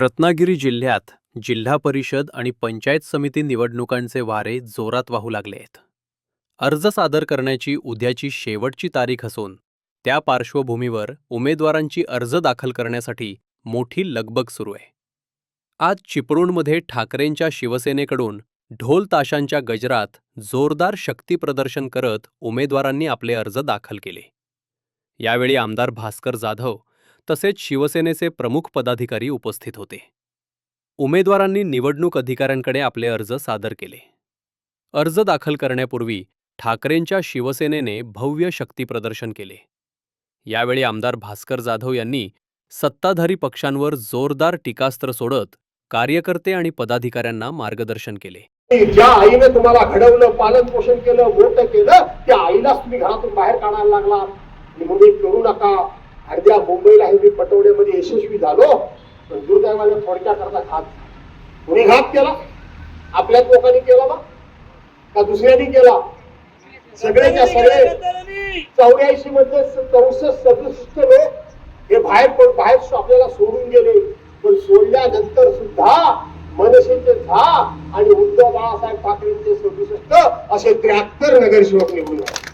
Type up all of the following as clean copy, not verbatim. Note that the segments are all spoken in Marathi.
रत्नागिरी जिल्ह्यात जिल्हा परिषद आणि पंचायत समिती निवडणुकांचे वारे जोरात वाहू लागले आहेत. अर्ज सादर करण्याची उद्याची शेवटची तारीख असून त्या पार्श्वभूमीवर उमेदवारांची अर्ज दाखल करण्यासाठी मोठी लगबग सुरू आहे. आज चिपळूणमध्ये ठाकरेंच्या शिवसेनेकडून ढोल ताशांच्या गजरात जोरदार शक्तीप्रदर्शन करत उमेदवारांनी आपले अर्ज दाखल केले. यावेळी आमदार भास्कर जाधव तसेच शिवसेनेचे प्रमुख पदाधिकारी उपस्थित होते. उमेदवारांनी निवडणूक अधिकाऱ्यांकडे आपले अर्ज सादर केले. अर्ज दाखल करण्यापूर्वी ठाकरेंच्या शिवसेनेने भव्य शक्तीप्रदर्शन केले. यावेळी आमदार भास्कर जाधव यांनी सत्ताधारी पक्षांवर जोरदार टीकास्त्र सोडत कार्यकर्ते आणि पदाधिकाऱ्यांना मार्गदर्शन केले. ज्या आईने तुम्हाला घडवलं, पालन पोषण केलं, मोठं केलं, त्या आईलाच तुम्ही घरातून बाहेर काढायला लागला. म्हणून करू नका. अर्ध्या मुंबईला हे मी पटवण्यामध्ये यशस्वी झालो, पण दुर्दैवाने थोडक्या करता घात. कुणी घात केला? आपल्याच लोकांनी केला ना का दुसऱ्यांनी केला? सगळेच्या सगळे 84 मध्ये 64-67 लोक हे बाहेर आपल्याला सोडून गेले. पण सोडल्यानंतर सुद्धा मनसेचे 10 आणि उद्धव बाळासाहेब ठाकरेंचे 67 असे 73 नगरसेवक निवडून आले.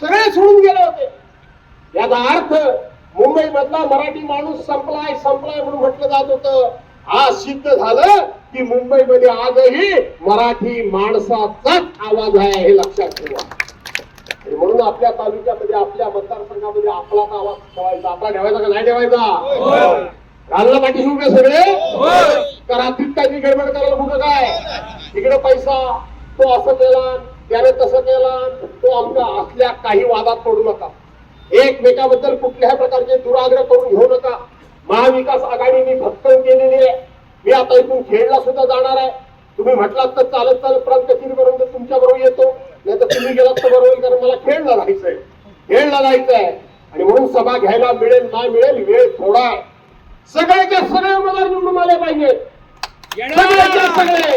सगळे सोडून गेले होते. याचा अर्थ मुंबई मधला मराठी माणूस संपलाय म्हणून म्हटलं जात होतं. आज सिद्ध झालं की मुंबईमध्ये आजही मराठी माणसाचाच आवाज आहे, हे लक्षात ठेवा. म्हणून आपल्या तालुक्यामध्ये, आपल्या मतदारसंघामध्ये आपलाच आवाज ठेवायचा. आपला ठेवायचा का नाही ठेवायचा? घालला पाठी उभे सगळे का रात्रीत काही गडबड करायला कुठं काय? इकडे पैसा, तो असं केला, त्याने तसं केला, तो आमचा, असल्या काही वादात पडू नका. एकमेकाबद्दल कुठल्याही प्रकारचे दुराग्रह करून घेऊ नका. महाविकास आघाडी मी भक्कम केलेली आहे. मी आता इथून खेळला सुद्धा जाणार आहे. तुम्ही म्हटलात तर चालत प्रांतपर्यंत तुमच्या बरोबर येतो, नाही तर तुम्ही गेलात तर बरोबर, कारण मला खेळला जायचंय. आणि म्हणून सभा घ्यायला मिळेल ना मिळेल, वेळ थोडा आहे. सगळ्याच्या सगळे उमेदवार निवडून आले पाहिजे. सगळे